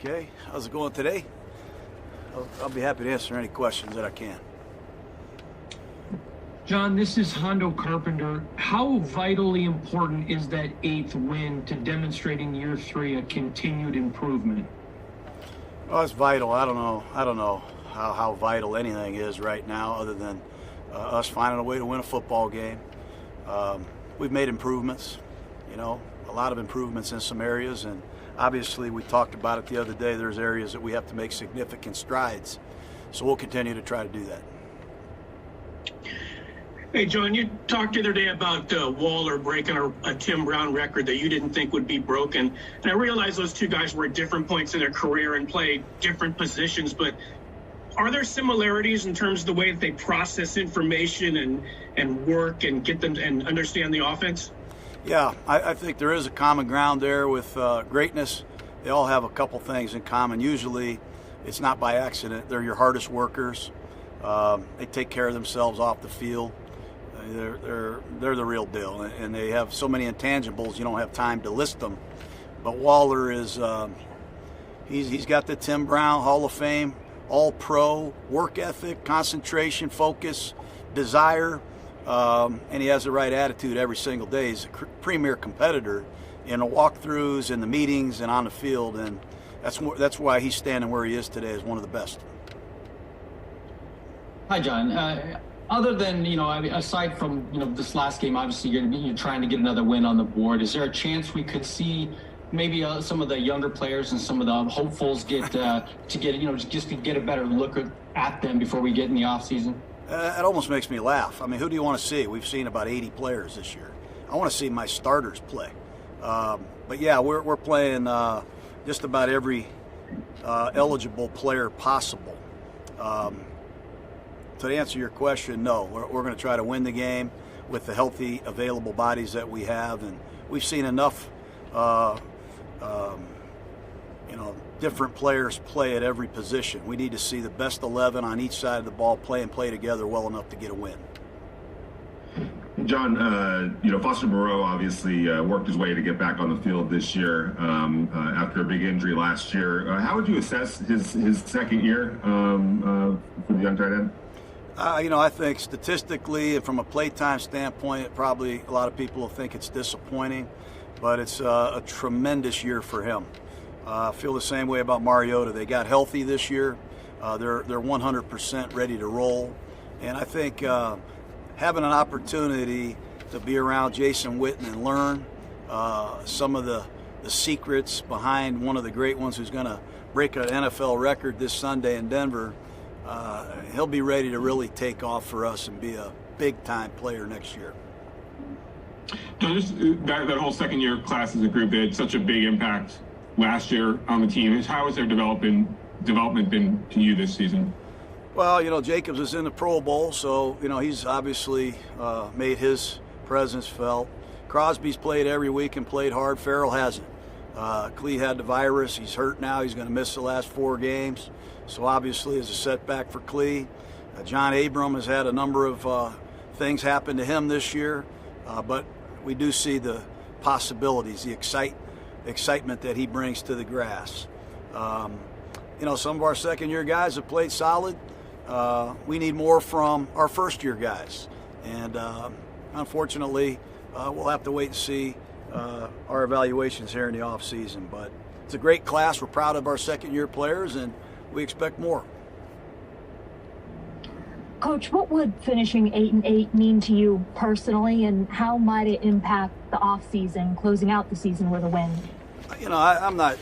Okay, how's it going today? I'll be happy to answer any questions that I can. John, this is Hondo Carpenter. How vitally important is that 8th win to demonstrating year 3 a continued improvement? Well, it's vital. I don't know how vital anything is right now other than us finding a way to win a football game. We've made improvements, a lot of improvements in some areas, and obviously we talked about it the other day. There's areas that we have to make significant strides, so we'll continue to try to do that. Hey, John, you talked the other day about Waller breaking a Tim Brown record that you didn't think would be broken. And I realize those two guys were at different points in their career and played different positions, but are there similarities in terms of the way that they process information and work and get them and understand the offense? Yeah, I think there is a common ground there with greatness. They all have a couple things in common. Usually it's not by accident. They're your hardest workers. They take care of themselves off the field. They're the real deal, and they have so many intangibles you don't have time to list them. But Waller is he's got the Tim Brown Hall of Fame, All-Pro, work ethic, concentration, focus, desire, and he has the right attitude every single day. He's a premier competitor in the walkthroughs, in the meetings, and on the field, and that's why he's standing where he is today as one of the best. Hi, John. Other than, aside from, this last game, obviously you're trying to get another win on the board. Is there a chance we could see maybe some of the younger players and some of the hopefuls get just to get a better look at them before we get in the offseason? It almost makes me laugh. I mean, who do you want to see? We've seen about 80 players this year. I want to see my starters play. But yeah, we're playing just about every eligible player possible. To answer your question, no. We're going to try to win the game with the healthy, available bodies that we have, and we've seen enough, different players play at every position. We need to see the best 11 on each side of the ball play together well enough to get a win. John, Foster Moreau obviously worked his way to get back on the field this year after a big injury last year. How would you assess his second year for the young tight end? I think statistically and from a playtime standpoint, probably a lot of people will think it's disappointing, but it's a tremendous year for him. I feel the same way about Mariota. They got healthy this year. They're 100% ready to roll. And I think having an opportunity to be around Jason Witten and learn some of the secrets behind one of the great ones who's going to break an NFL record this Sunday in Denver, he'll be ready to really take off for us and be a big-time player next year. That whole second-year class as a group, they had such a big impact last year on the team. How has their development been to you this season? Well, Jacobs is in the Pro Bowl, so, he's obviously made his presence felt. Crosby's played every week and played hard. Farrell hasn't. Klee had the virus. He's hurt now. He's going to miss the last 4 games. So obviously it's a setback for Klee. John Abram has had a number of things happen to him this year, but we do see the possibilities, the excitement that he brings to the grass. Some of our second-year guys have played solid. We need more from our first-year guys. And unfortunately, we'll have to wait and see our evaluations here in the offseason. But it's a great class. We're proud of our second-year players, and we expect more. Coach, what would finishing 8-8 mean to you personally, and how might it impact the offseason, closing out the season with a win? I'm not,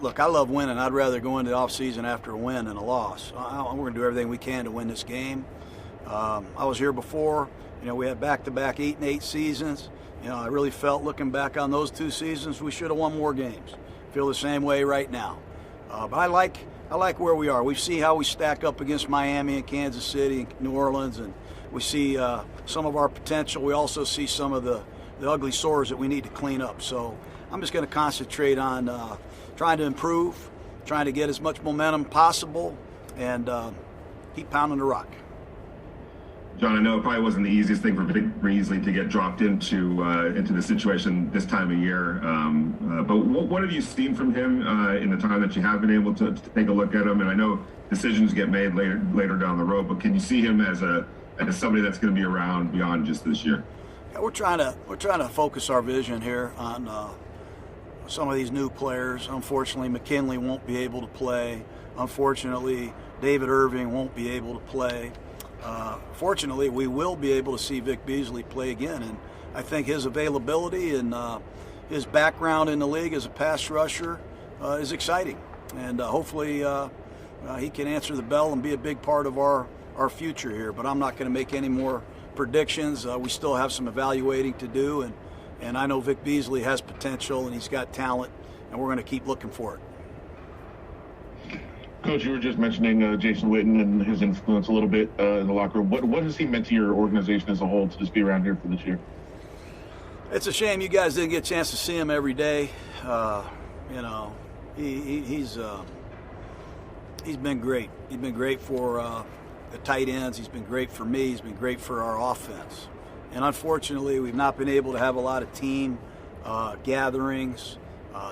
look, I love winning. I'd rather go into the offseason after a win than a loss. We're going to do everything we can to win this game. I was here before. We had back-to-back 8-8 seasons. I really felt looking back on those 2 seasons, we should have won more games. Feel the same way right now. But I like where we are. We see how we stack up against Miami and Kansas City and New Orleans, and we see some of our potential. We also see some of the ugly sores that we need to clean up. So I'm just going to concentrate on trying to improve, trying to get as much momentum possible, and keep pounding the rock. John, I know it probably wasn't the easiest thing for Vic Beasley to get dropped into the situation this time of year. But what have you seen from him in the time that you have been able to take a look at him? And I know decisions get made later down the road, but can you see him as somebody that's going to be around beyond just this year? Yeah, we're trying to focus our vision here on some of these new players. Unfortunately, McKinley won't be able to play. Unfortunately, David Irving won't be able to play. Fortunately, we will be able to see Vic Beasley play again, and I think his availability and his background in the league as a pass rusher is exciting, and hopefully he can answer the bell and be a big part of our future here. But I'm not going to make any more predictions. We still have some evaluating to do, and I know Vic Beasley has potential and he's got talent, and we're going to keep looking for it. Coach, you were just mentioning Jason Witten and his influence a little bit in the locker room. What has he meant to your organization as a whole to just be around here for this year? It's a shame you guys didn't get a chance to see him every day. He's been great. He's been great for the tight ends. He's been great for me. He's been great for our offense. And unfortunately, we've not been able to have a lot of team gatherings,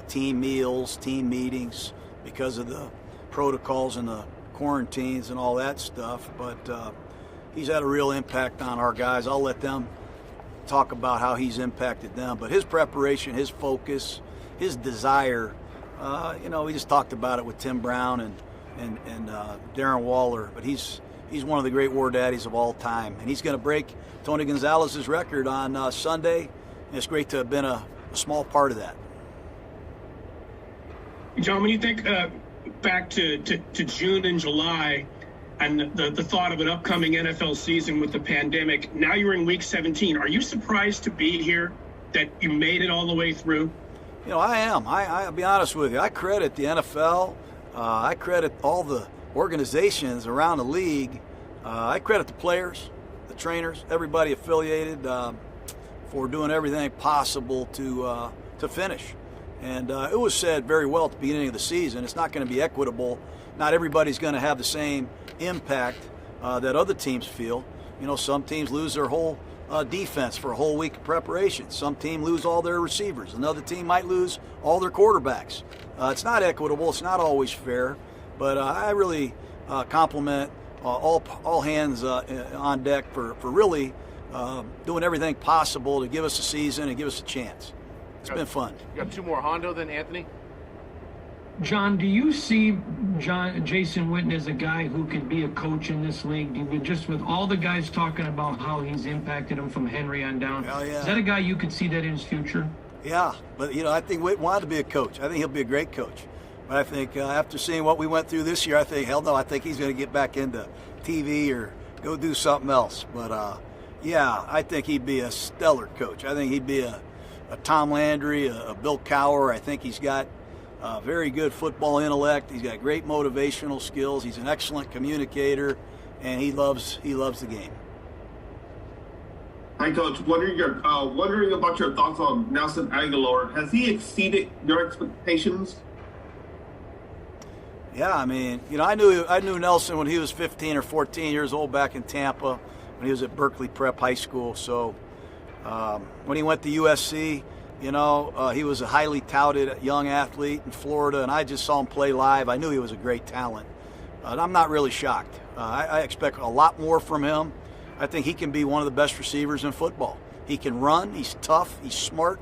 team meals, team meetings because of the protocols and the quarantines and all that stuff, but he's had a real impact on our guys. I'll let them talk about how he's impacted them, but his preparation, his focus, his desire, we just talked about it with Tim Brown and Darren Waller, but he's one of the great war daddies of all time, and he's going to break Tony Gonzalez's record on Sunday, and it's great to have been a small part of that. John, when you think back to June and July and the thought of an upcoming NFL season with the pandemic, now you're in week 17. Are you surprised to be here, that you made it all the way through? I am. I'll be honest with you. I credit the NFL. I credit all the organizations around the league. I credit the players, the trainers, everybody affiliated for doing everything possible to finish. And it was said very well at the beginning of the season, it's not going to be equitable. Not everybody's going to have the same impact that other teams feel. Some teams lose their whole defense for a whole week of preparation. Some team lose all their receivers. Another team might lose all their quarterbacks. It's not equitable. It's not always fair. But I really compliment all hands on deck for really doing everything possible to give us a season and give us a chance. It's been fun. You got two more Hondo than Anthony? John, do you see Jason Witten as a guy who could be a coach in this league? Just with all the guys talking about how he's impacted him from Henry on down. Hell yeah. Is that a guy you could see that in his future? Yeah, but I think Witten wanted to be a coach. I think he'll be a great coach. But I think after seeing what we went through this year, I think he's going to get back into TV or go do something else. But I think he'd be a stellar coach. I think he'd be a Tom Landry, a Bill Cowher. I think he's got very good football intellect. He's got great motivational skills. He's an excellent communicator, and he loves the game. Hi, Coach. Wondering about your thoughts on Nelson Aguilar. Has he exceeded your expectations? Yeah, I knew Nelson when he was 15 or 14 years old back in Tampa when he was at Berkeley Prep High School. So when he went to USC, he was a highly touted young athlete in Florida, and I just saw him play live. I knew he was a great talent. I'm not really shocked. I expect a lot more from him. I think he can be one of the best receivers in football. He can run, he's tough, he's smart,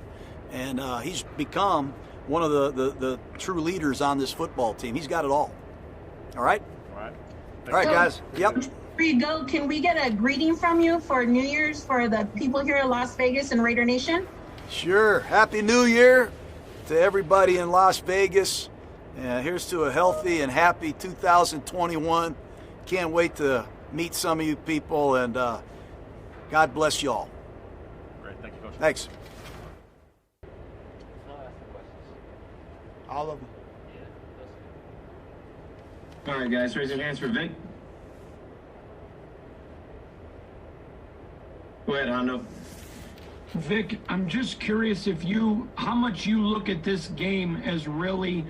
and he's become one of the true leaders on this football team. He's got it all. All right? All right, guys. Yep. Before you go, can we get a greeting from you for New Year's for the people here in Las Vegas and Raider Nation? Sure. Happy New Year to everybody in Las Vegas. Here's to a healthy and happy 2021. Can't wait to meet some of you people, and God bless you all. Great. Thank you, Coach. Thanks. All of them. All right, guys, raise your hands for Vic. Go ahead, Hondo. Vic, I'm just curious how much you look at this game as really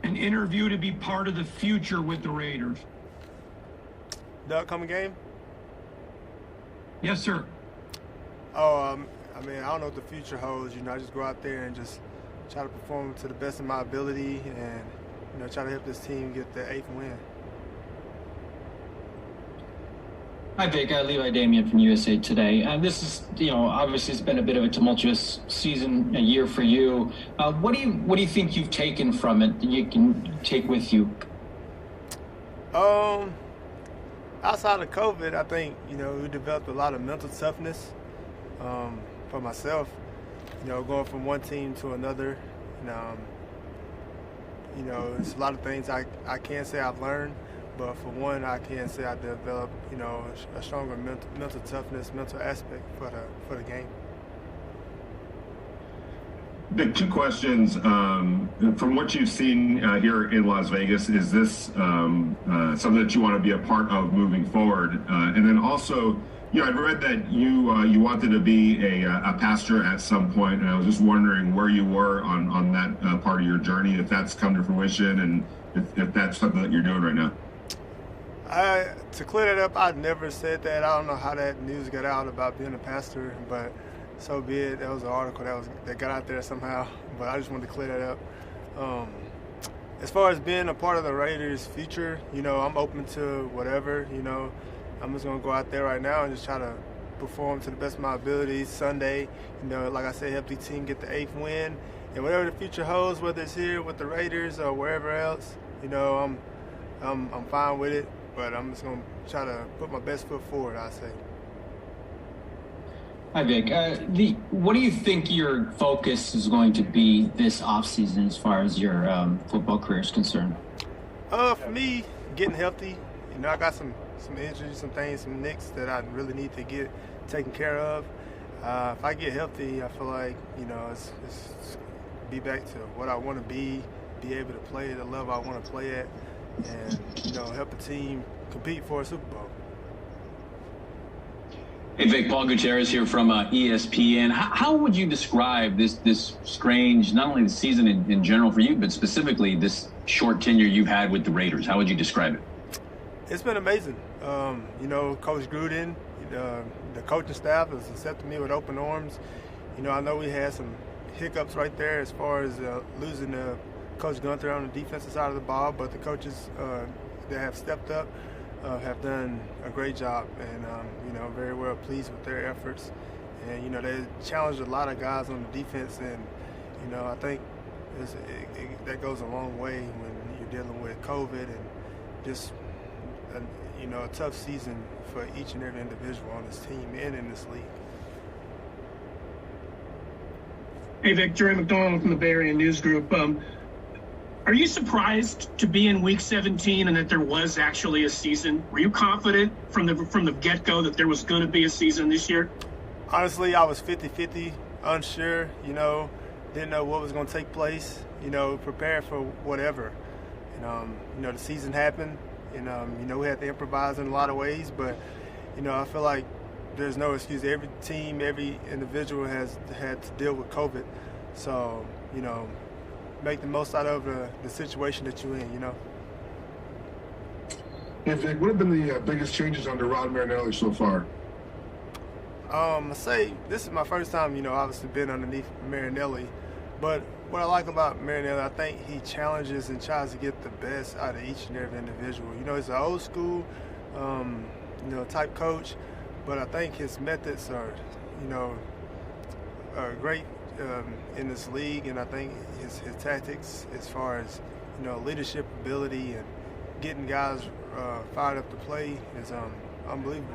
an interview to be part of the future with the Raiders. The upcoming game? Yes, sir. I mean, I don't know what the future holds. I just go out there and just try to perform to the best of my ability and, try to help this team get the 8th win. Hi, Vic. Levi Damien from USA Today. This is, obviously it's been a bit of a tumultuous season, a year for you. What do you think you've taken from it that you can take with you? Outside of COVID, I think, we developed a lot of mental toughness for myself, going from one team to another. There's a lot of things I can't say I've learned, but for one, I can say I developed, a stronger mental toughness, mental aspect for the game. Vic, 2 questions. From what you've seen here in Las Vegas, is this something that you want to be a part of moving forward? And then also, I read that you wanted to be a pastor at some point, and I was just wondering where you were on that part of your journey, if that's come to fruition, and if that's something that you're doing right now. To clear that up, I never said that. I don't know how that news got out about being a pastor, but so be it. That was an article that got out there somehow, but I just wanted to clear that up. As far as being a part of the Raiders' future, I'm open to whatever. I'm just gonna go out there right now and just try to perform to the best of my abilities. Sunday, like I said, help the team get the 8th win, and whatever the future holds, whether it's here with the Raiders or wherever else, I'm fine with it. But I'm just gonna try to put my best foot forward, I say. Hi, Vic. What do you think your focus is going to be this offseason as far as your football career is concerned? For me, getting healthy. I got some injuries, some nicks that I really need to get taken care of. If I get healthy, I feel like, it's be back to what I want to be able to play at the level I want to play at, and, help the team compete for a Super Bowl. Hey, Vic, Paul Gutierrez here from ESPN. How would you describe this strange, not only the season in general for you, but specifically this short tenure you've had with the Raiders? How would you describe it? It's been amazing. Coach Gruden, the coaching staff has accepted me with open arms. I know we had some hiccups right there as far as losing Coach Gunther on the defensive side of the ball, but the coaches that have stepped up have done a great job, and very well pleased with their efforts. And they challenged a lot of guys on the defense, and I think that goes a long way when you're dealing with COVID and just a tough season for each and every individual on this team and in this league. Hey, Vic, Jerry McDonald from the Bay Area News Group. Are you surprised to be in Week 17 and that there was actually a season? Were you confident from the get-go that there was going to be a season this year? Honestly, I was 50-50, unsure. Didn't know what was going to take place. Prepared for whatever. The season happened. We had to improvise in a lot of ways, but I feel like there's no excuse. Every team, every individual has had to deal with COVID. So, make the most out of the situation that you're in, Hey, Vic, what have been the biggest changes under Rod Marinelli so far? I say this is my first time, obviously been underneath Marinelli. But what I like about Marinelli, I think he challenges and tries to get the best out of each and every individual. He's an old school, type coach, but I think his methods are, great in this league, and I think his tactics as far as leadership ability and getting guys fired up to play is unbelievable.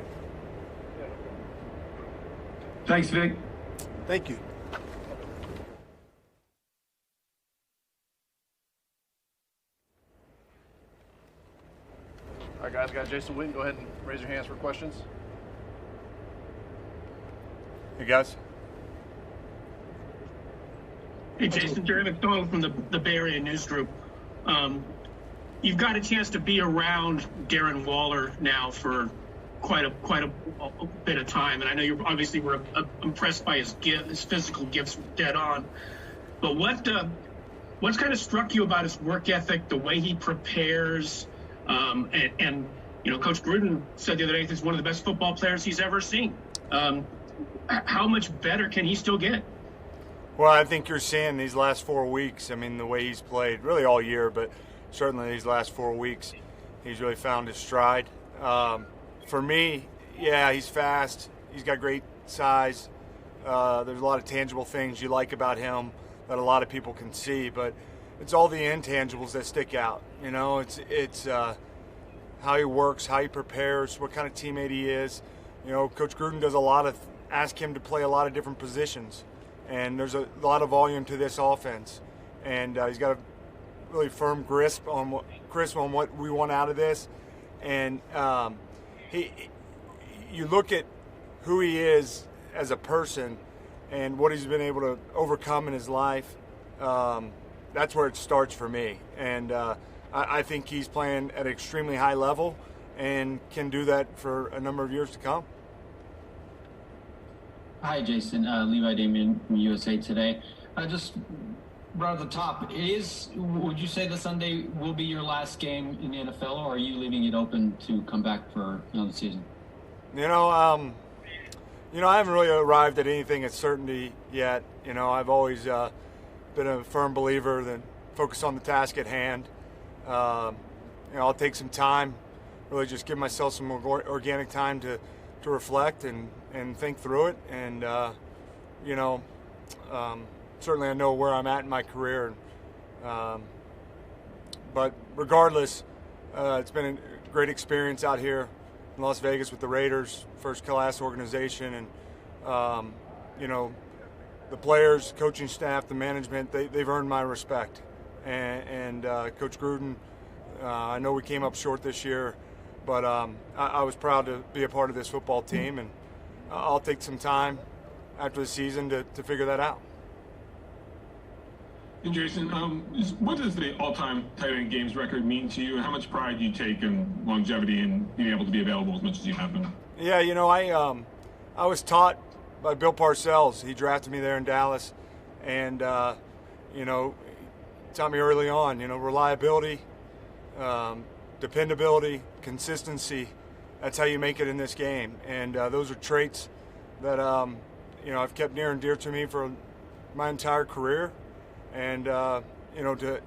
Thanks, Vic. Thank you. All right, guys, got Jason Witten. Go ahead and raise your hands for questions. Hey, guys. Hey, Jason, Jerry McDonald from the Bay Area News Group. You've got a chance to be around Darren Waller now for quite a bit of time, and I know you obviously were impressed by his physical gifts dead on. But what's kind of struck you about his work ethic, the way he prepares, and Coach Gruden said the other day he's one of the best football players he's ever seen. How much better can he still get? Well, I think you're seeing these last 4 weeks, I mean, the way he's played, really all year, but certainly these last 4 weeks, he's really found his stride. For me, yeah, he's fast. He's got great size. There's a lot of tangible things you like about him that a lot of people can see, but it's all the intangibles that stick out. You know, it's how he works, how he prepares, what kind of teammate he is. You know, Coach Gruden does ask him to play a lot of different positions, and there's a lot of volume to this offense, and he's got a really firm grasp on what we want out of this, and you look at who he is as a person and what he's been able to overcome in his life. That's where it starts for me, and I think he's playing at an extremely high level and can do that for a number of years to come. Hi, Jason. Levi Damien from USA Today. Just right at the top, would you say that Sunday will be your last game in the NFL, or are you leaving it open to come back for another season? You know, I haven't really arrived at anything at certainty yet. You know, I've always been a firm believer that focus on the task at hand. I'll take some time, really just give myself some organic time to reflect and think through it. And, certainly I know where I'm at in my career. But regardless, it's been a great experience out here in Las Vegas with the Raiders, first-class organization. And, the players, coaching staff, the management, they've earned my respect. And Coach Gruden, I know we came up short this year, but I was proud to be a part of this football team, and I'll take some time after the season to figure that out. And Jason, what does the all-time tight end games record mean to you, and how much pride do you take in longevity and being able to be available as much as you have been? Yeah, I was taught by Bill Parcells. He drafted me there in Dallas, and taught me early on, reliability, dependability, consistency. That's how you make it in this game, and those are traits that I've kept near and dear to me for my entire career. And to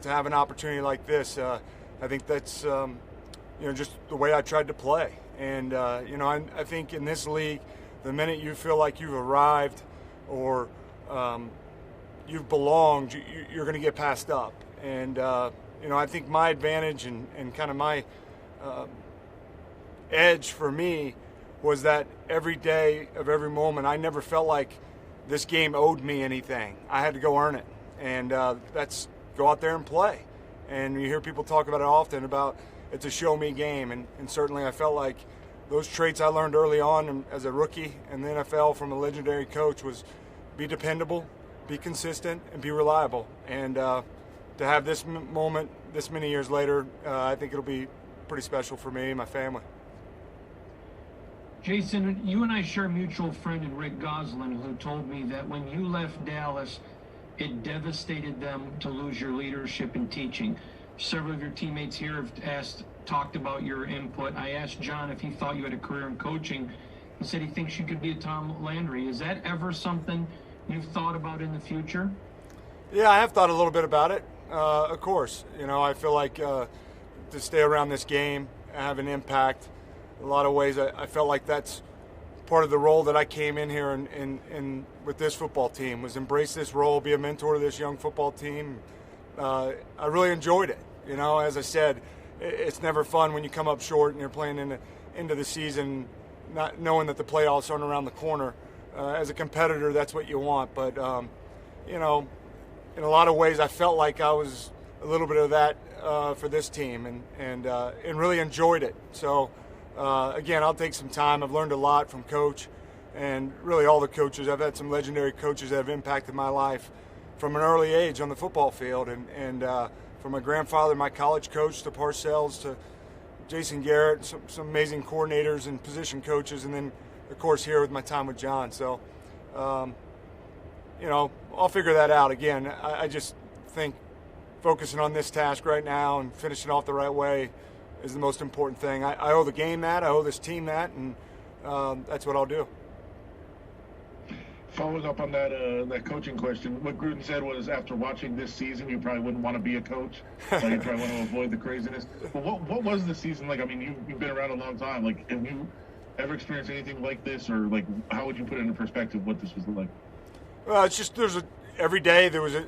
have an opportunity like this, I think that's just the way I tried to play. And I think in this league, the minute you feel like you've arrived or you've belonged, you're going to get passed up. And I think my advantage and kind of my edge for me was that every day of every moment, I never felt like this game owed me anything. I had to go earn it. And that's go out there and play. And you hear people talk about it often about it's a show-me game. And certainly I felt like those traits I learned early on as a rookie in the NFL from a legendary coach was be dependable, be consistent, and be reliable. And to have this moment this many years later, I think it'll be pretty special for me and my family. Jason, you and I share a mutual friend in Rick Goslin, who told me that when you left Dallas, it devastated them to lose your leadership in teaching. Several of your teammates here have talked about your input. I asked John if he thought you had a career in coaching. He said he thinks you could be a Tom Landry. Is that ever something you've thought about in the future? Yeah, I have thought a little bit about it, of course. I feel like to stay around this game, have an impact. In a lot of ways, I felt like that's part of the role that I came in here and with this football team was embrace this role, be a mentor to this young football team. I really enjoyed it. As I said, it's never fun when you come up short and you're playing into the season, not knowing that the playoffs aren't around the corner. As a competitor, that's what you want. But in a lot of ways, I felt like I was a little bit of that for this team, and really enjoyed it. So. Again, I'll take some time. I've learned a lot from Coach and really all the coaches. I've had some legendary coaches that have impacted my life from an early age on the football field. And from my grandfather, my college coach, to Parcells, to Jason Garrett, some amazing coordinators and position coaches. And then, of course, here with my time with John. So, I'll figure that out. Again, I just think focusing on this task right now and finishing off the right way is the most important thing. I owe the game that, I owe this team that, and that's what I'll do. Following up on that coaching question, what Gruden said was after watching this season, you probably wouldn't want to be a coach. You probably want to avoid the craziness. But what was the season like? I mean, you've been around a long time. Like, have you ever experienced anything like this, or like how would you put it into perspective what this was like? Well, it's just every day there was a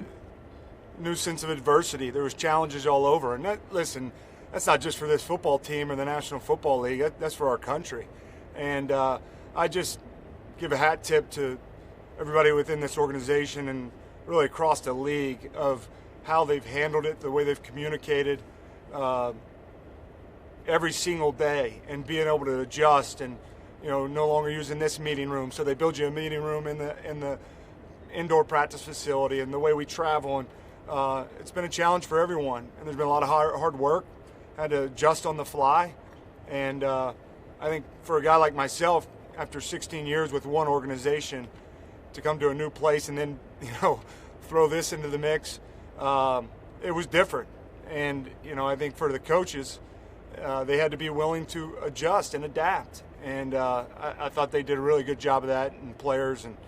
new sense of adversity. There was challenges all over. And that's not just for this football team or the National Football League. That's for our country. And I just give a hat tip to everybody within this organization and really across the league of how they've handled it, the way they've communicated every single day, and being able to adjust and no longer using this meeting room. So they build you a meeting room in the indoor practice facility, and the way we travel. And it's been a challenge for everyone, and there's been a lot of hard work. Had to adjust on the fly, and I think for a guy like myself, after 16 years with one organization, to come to a new place and then throw this into the mix, it was different. And I think for the coaches, they had to be willing to adjust and adapt, and I thought they did a really good job of that, and players and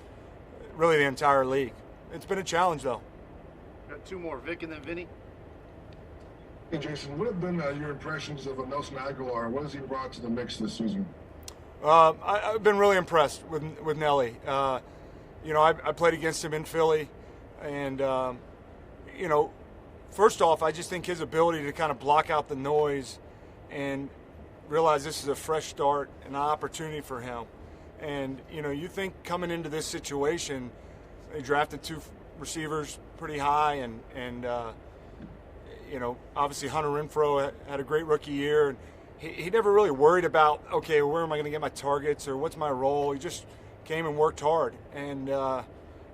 really the entire league. It's been a challenge though. Got two more, Vic and then Vinny. Hey Jason, what have been your impressions of Nelson Aguilar? What has he brought to the mix this season? I've been really impressed with Nelly. I played against him in Philly, and first off, I just think his ability to kind of block out the noise and realize this is a fresh start and an opportunity for him. And you think coming into this situation, they drafted two receivers pretty high, and obviously Hunter Renfrow had a great rookie year, and he never really worried about, okay, where am I going to get my targets or what's my role. He just came and worked hard, and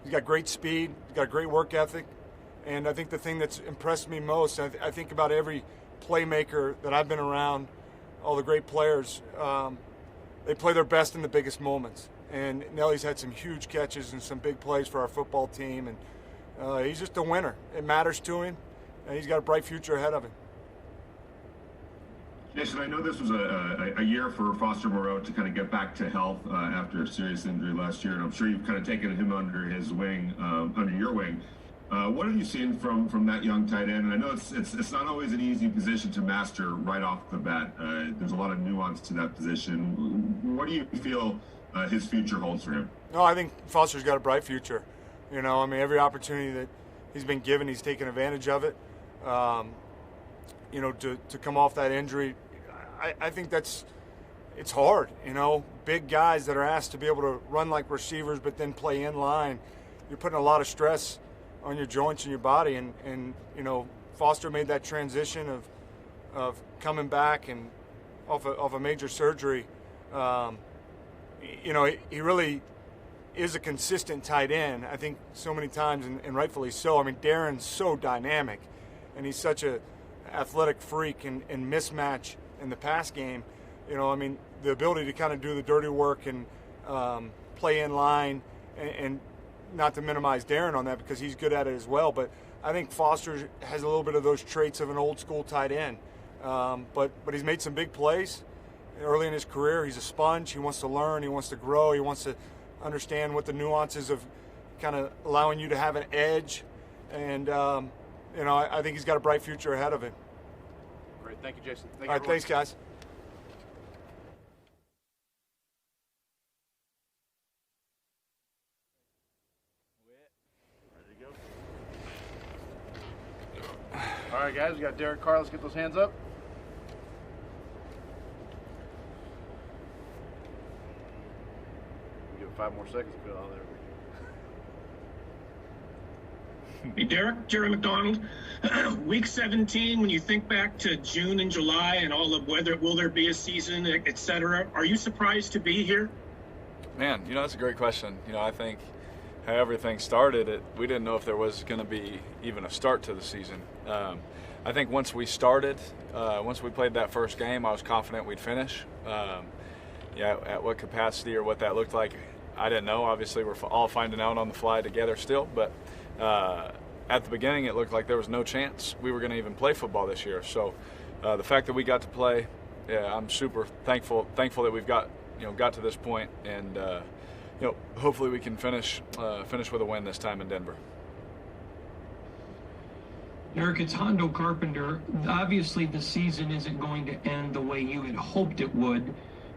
he's got great speed, he's got a great work ethic, and I think the thing that's impressed me most, I think about every playmaker that I've been around, all the great players, they play their best in the biggest moments, and Nelly's had some huge catches and some big plays for our football team, and he's just a winner. It matters to him, and he's got a bright future ahead of him. Jason, I know this was a year for Foster Moreau to kind of get back to health after a serious injury last year, and I'm sure you've kind of taken him under his wing, under your wing. What have you seen from that young tight end? And I know it's not always an easy position to master right off the bat. There's a lot of nuance to that position. What do you feel his future holds for him? No, I think Foster's got a bright future. Every opportunity that he's been given, he's taken advantage of it. To come off that injury, I think it's hard. Big guys that are asked to be able to run like receivers but then play in line, you're putting a lot of stress on your joints and your body, and Foster made that transition of coming back and off a major surgery. He really is a consistent tight end. I think so many times, and rightfully so. I mean, Darren's so dynamic, and he's such a athletic freak and mismatch in the pass game. The ability to kind of do the dirty work and play in line, and not to minimize Darren on that because he's good at it as well. But I think Foster has a little bit of those traits of an old school tight end. But he's made some big plays early in his career. He's a sponge. He wants to learn. He wants to grow. He wants to understand what the nuances of kind of allowing you to have an edge. And I think he's got a bright future ahead of him. Great. Thank you, Jason. All right, thanks, guys. Ready to go? All right, guys, we got Derek Carr. Let's get those hands up. Give it 5 more seconds to put it on there. Hey, Derek, Jerry McDonald. Week 17, when you think back to June and July and all of whether will there be a season, et cetera, are you surprised to be here? Man, that's a great question. I think how everything started, we didn't know if there was going to be even a start to the season. I think once we started, once we played that first game, I was confident we'd finish. At what capacity or what that looked like, I didn't know. Obviously, we're all finding out on the fly together still, but at the beginning, it looked like there was no chance we were going to even play football this year. So the fact that we got to play, I'm super thankful that we've got to this point. And hopefully we can finish with a win this time in Denver. Derek, it's Hondo Carpenter. Obviously, the season isn't going to end the way you had hoped it would,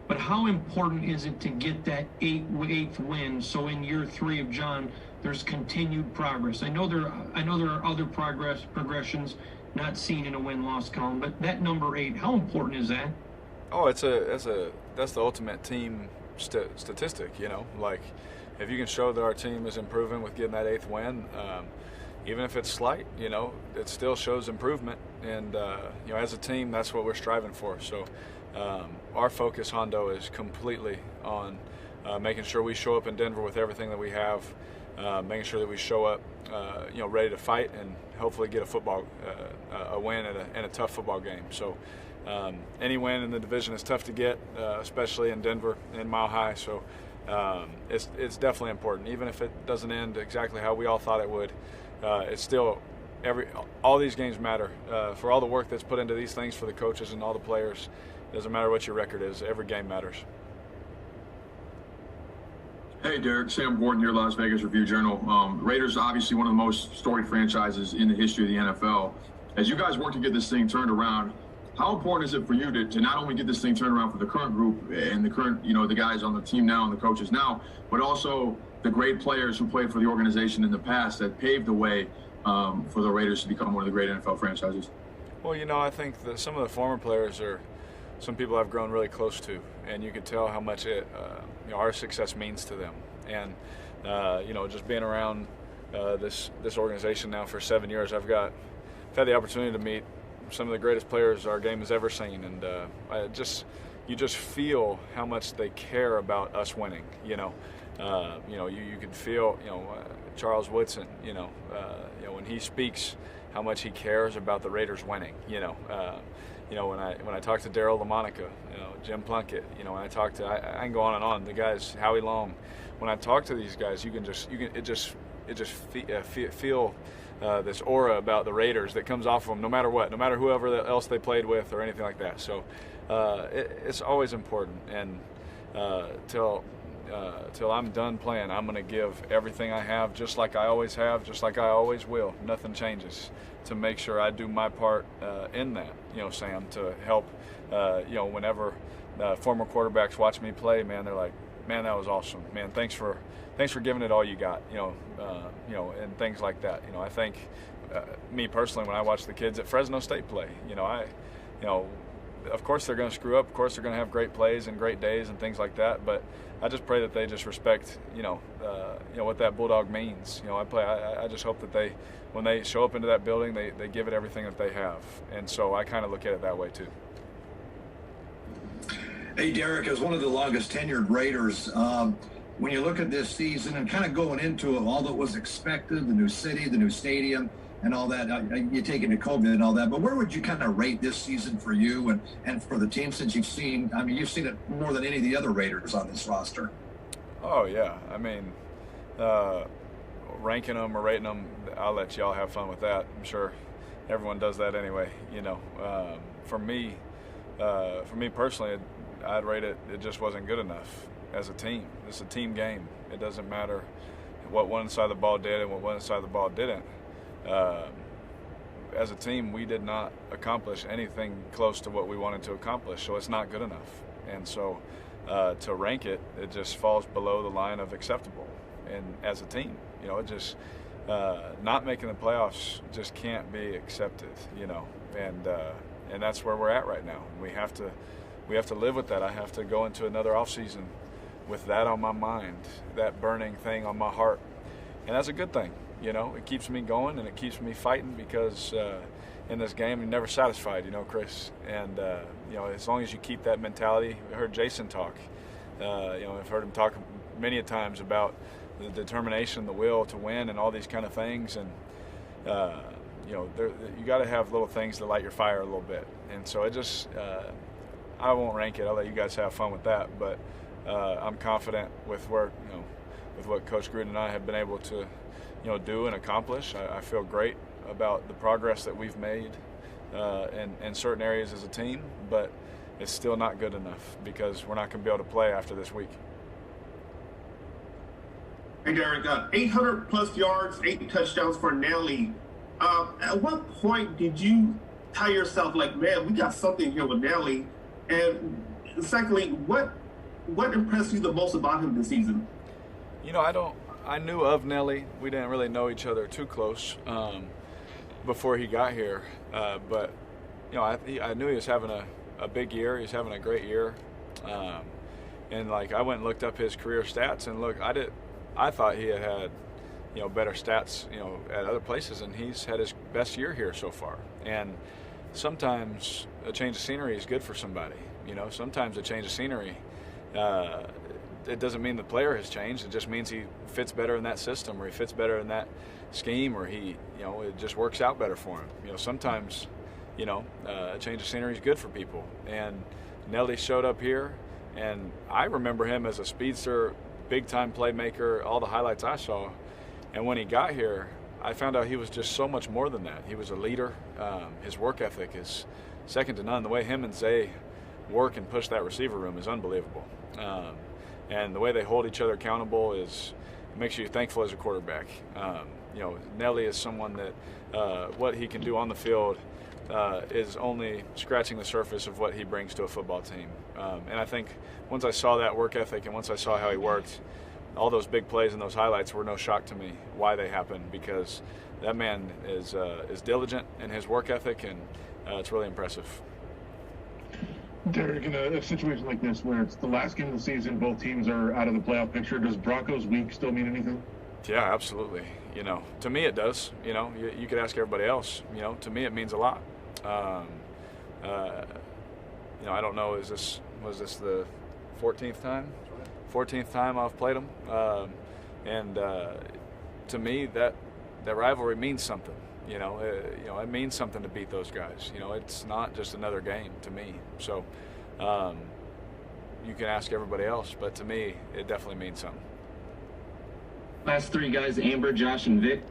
but how important is it to get that eighth win so in year 3 of John, there's continued progress? I know there are other progressions not seen in a win-loss column, but that number 8, how important is that? Oh, that's the ultimate team statistic. Like if you can show that our team is improving with getting that 8th win. Even if it's slight, it still shows improvement. And, as a team, that's what we're striving for. So our focus, Hondo, is completely on making sure we show up in Denver with everything that we have, making sure that we show up, ready to fight and hopefully get a win in a tough football game. So any win in the division is tough to get, especially in Denver and Mile High. So it's definitely important. Even if it doesn't end exactly how we all thought it would, it's still all these games matter for all the work that's put into these things for the coaches and all the players. It doesn't matter what your record is. Every game matters. Hey, Derek. Sam Gordon here, Las Vegas Review-Journal. Raiders obviously one of the most storied franchises in the history of the NFL. As you guys work to get this thing turned around, how important is it for you to not only get this thing turned around for the current group and the current, the guys on the team now and the coaches now, but also the great players who played for the organization in the past that paved the way for the Raiders to become one of the great NFL franchises? Well, I think that some of the former players are some people I've grown really close to, and you can tell how much our success means to them. And just being around this organization now for 7 years, I've had the opportunity to meet some of the greatest players our game has ever seen, and you just feel how much they care about us winning. You can feel Charles Witten. When he speaks, how much he cares about the Raiders winning. When I talk to Daryl LaMonica, Jim Plunkett, when I talk to I can go on and on. The guys, Howie Long. When I talk to these guys, it just feel this aura about the Raiders that comes off of them, no matter what, no matter whoever else they played with or anything like that. So it's always important. And till I'm done playing, I'm going to give everything I have, just like I always have, just like I always will. Nothing changes, to make sure I do my part in that. Sam, to help. Whenever former quarterbacks watch me play, man, they're like, man, that was awesome. Man, thanks for giving it all you got. And things like that. I think me personally, when I watch the kids at Fresno State play, of course they're going to screw up. Of course they're going to have great plays and great days and things like that. But I just pray that they just respect, what that Bulldog means. I just hope that when they show up into that building, they give it everything that they have. And so I kind of look at it that way too. Hey, Derek, as one of the longest tenured Raiders, when you look at this season and kind of going into it, all that was expected, the new city, the new stadium, and all that, you take into COVID and all that, but where would you kind of rate this season for you and for the team, since you've seen it more than any of the other Raiders on this roster? Oh, yeah. Ranking them or rating them, I'll let y'all have fun with that. I'm sure everyone does that anyway. For me personally, I'd rate it just wasn't good enough as a team. It's a team game. It doesn't matter what one side of the ball did and what one side of the ball didn't. As a team, we did not accomplish anything close to what we wanted to accomplish, so it's not good enough. And so to rank it, it just falls below the line of acceptable. And as a team, it just not making the playoffs just can't be accepted, and that's where we're at right now. We have to live with that. I have to go into another offseason with that on my mind, that burning thing on my heart, and that's a good thing. It keeps me going and it keeps me fighting, because in this game you're never satisfied, Chris. And as long as you keep that mentality. I heard Jason talk. I've heard him talk many a times about the determination, the will to win, and all these kind of things. And you got to have little things to light your fire a little bit. And so I won't rank it. I'll let you guys have fun with that. But I'm confident with what Coach Gruden and I have been able to do and accomplish. I feel great about the progress that we've made in certain areas as a team, but it's still not good enough, because we're not going to be able to play after this week. Hey, Derek, 800 plus yards, 8 touchdowns for Nelly. At what point did you tell yourself, like, man, we got something here with Nelly? And secondly, what impressed you the most about him this season? I knew of Nelly. We didn't really know each other too close before he got here. But I knew he was having a big year. He was having a great year. And I went and looked up his career stats, and look, I thought he had better stats, at other places, and he's had his best year here so far. And sometimes a change of scenery is good for somebody. Sometimes a change of scenery, it doesn't mean the player has changed. It just means he fits better in that system, or he fits better in that scheme, or it just works out better for him. Sometimes, a change of scenery is good for people. And Nelly showed up here, and I remember him as a speedster, big-time playmaker, all the highlights I saw. And when he got here, I found out he was just so much more than that. He was a leader. His work ethic is second to none. The way him and Zay work and push that receiver room is unbelievable. And the way they hold each other accountable makes you thankful as a quarterback. Nelly is someone that what he can do on the field is only scratching the surface of what he brings to a football team. And I think once I saw that work ethic and once I saw how he worked, all those big plays and those highlights were no shock to me why they happened, because that man is diligent in his work ethic, and it's really impressive. Derek, in a situation like this where it's the last game of the season, both teams are out of the playoff picture, does Broncos week still mean anything? Yeah, absolutely. To me it does. You could ask everybody else. To me it means a lot. I don't know, was this the 14th time? 14th time I've played them. And to me that rivalry means something. It means something to beat those guys. It's not just another game to me. So you can ask everybody else, but to me, it definitely means something. Last three guys, Amber, Josh, and Vic.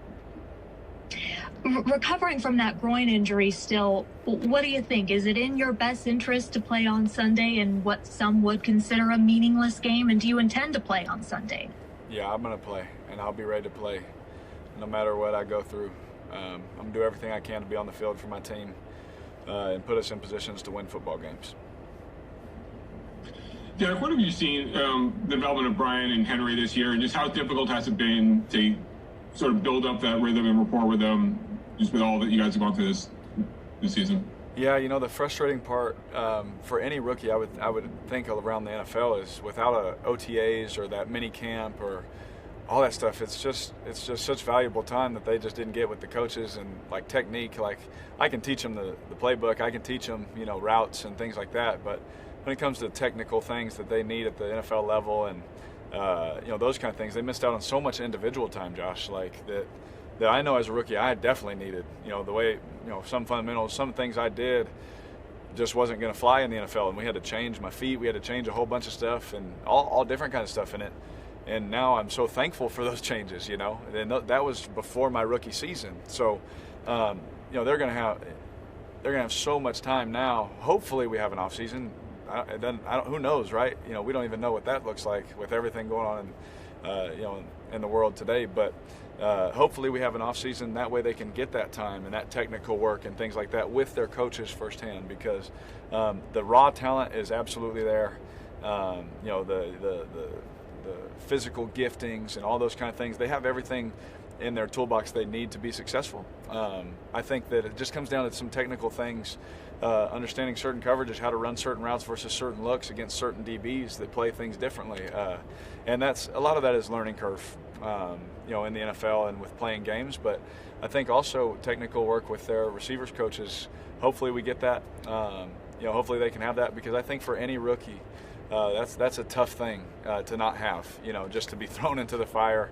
Recovering from that groin injury still, what do you think? Is it in your best interest to play on Sunday in what some would consider a meaningless game? And do you intend to play on Sunday? Yeah, I'm going to play, and I'll be ready to play no matter what I go through. I'm going to do everything I can to be on the field for my team and put us in positions to win football games. Derek, what have you seen the development of Brian and Henry this year, and just how difficult has it been to sort of build up that rhythm and rapport with them, just with all that you guys have gone through this season? Yeah, the frustrating part for any rookie, I would think around the NFL, is without OTAs or that mini camp or all that stuff, it's just such valuable time that they just didn't get with the coaches. And technique, I can teach them the playbook, I can teach them routes and things like that, but when it comes to technical things that they need at the NFL level and those kind of things, they missed out on so much individual time, Josh, that I know as a rookie I definitely needed. The way some fundamentals, some things I did just wasn't going to fly in the NFL, and we had to change my feet, we had to change a whole bunch of stuff, and all different kind of stuff in it. And now I'm so thankful for those changes, and that was before my rookie season. So, they're going to have so much time now. Hopefully, we have an off season. Who knows, right? We don't even know what that looks like with everything going on, in the world today. But hopefully, we have an off season. That way, they can get that time and that technical work and things like that with their coaches firsthand, because the raw talent is absolutely there. The physical giftings and all those kind of things, they have everything in their toolbox they need to be successful. I think that it just comes down to some technical things, understanding certain coverages, how to run certain routes versus certain looks against certain DBs that play things differently. And a lot of that is learning curve, in the NFL and with playing games. But I think also technical work with their receivers coaches, hopefully we get that. Hopefully they can have that, because I think for any rookie, that's a tough thing to not have, just to be thrown into the fire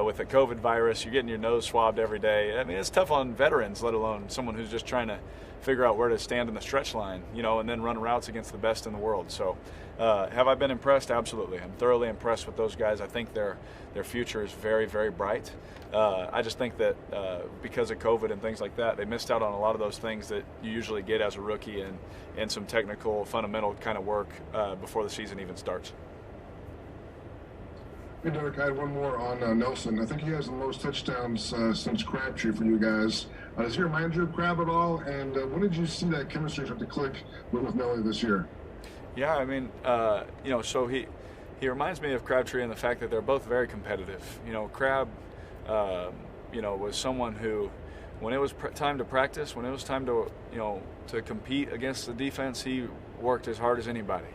with the COVID virus. You're getting your nose swabbed every day. I mean, it's tough on veterans, let alone someone who's just trying to figure out where to stand in the stretch line, and then run routes against the best in the world. So have I been impressed? Absolutely. I'm thoroughly impressed with those guys. I think their future is very, very bright. I just think that because of COVID and things like that, they missed out on a lot of those things that you usually get as a rookie and some technical, fundamental kind of work before the season even starts. Hey, Derek, I had one more on Nelson. I think he has the most touchdowns since Crabtree for you guys. Does he remind you of Crab at all? And when did you see that chemistry start to click with Nelly this year? Yeah, I mean, so he reminds me of Crabtree in the fact that they're both very competitive. Crab, was someone who, when it was time to practice, when it was time to, to compete against the defense, he worked as hard as anybody.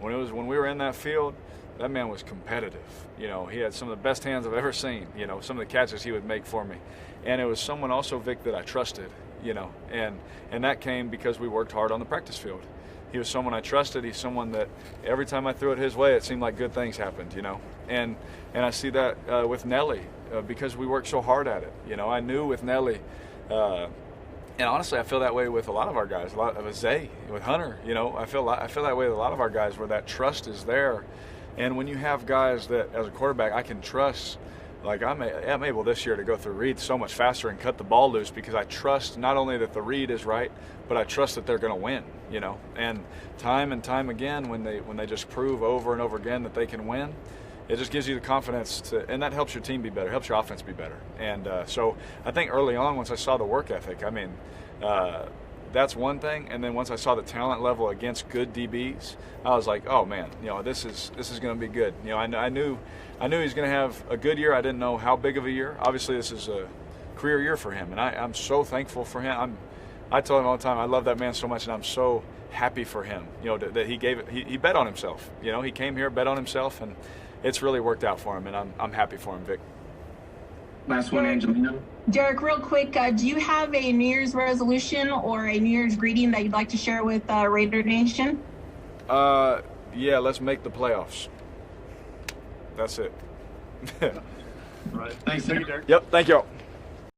When we were in that field, that man was competitive. He had some of the best hands I've ever seen. Some of the catches he would make for me, and it was someone also, Vic, that I trusted. And that came because we worked hard on the practice field. He was someone I trusted. He's someone that every time I threw it his way, it seemed like good things happened. And I see that with Nelly because we worked so hard at it. I knew with Nelly. And honestly, I feel that way with a lot of our guys. With Zay, with Hunter, I feel that way with a lot of our guys, where that trust is there. And when you have guys that, as a quarterback, I can trust, like I'm able this year to go through reads so much faster and cut the ball loose because I trust not only that the read is right, but I trust that they're going to win. And time again, when they just prove over and over again that they can win, it just gives you the confidence to, and that helps your team be better, helps your offense be better. And so I think early on, once I saw the work ethic, that's one thing. And then once I saw the talent level against good DBs, I was like, oh man, this is going to be good. I knew he's going to have a good year. I didn't know how big of a year. Obviously, this is a career year for him, and I'm so thankful for him. I tell him all the time, I love that man so much, and I'm so happy for him. That he gave it. He bet on himself. He came here, bet on himself, and it's really worked out for him, and I'm happy for him, Vic. Last one, Angelina. Derek, real quick, do you have a New Year's resolution or a New Year's greeting that you'd like to share with Raider Nation? Yeah, let's make the playoffs. That's it. All right. Thanks, Derek. Yep, thank you all.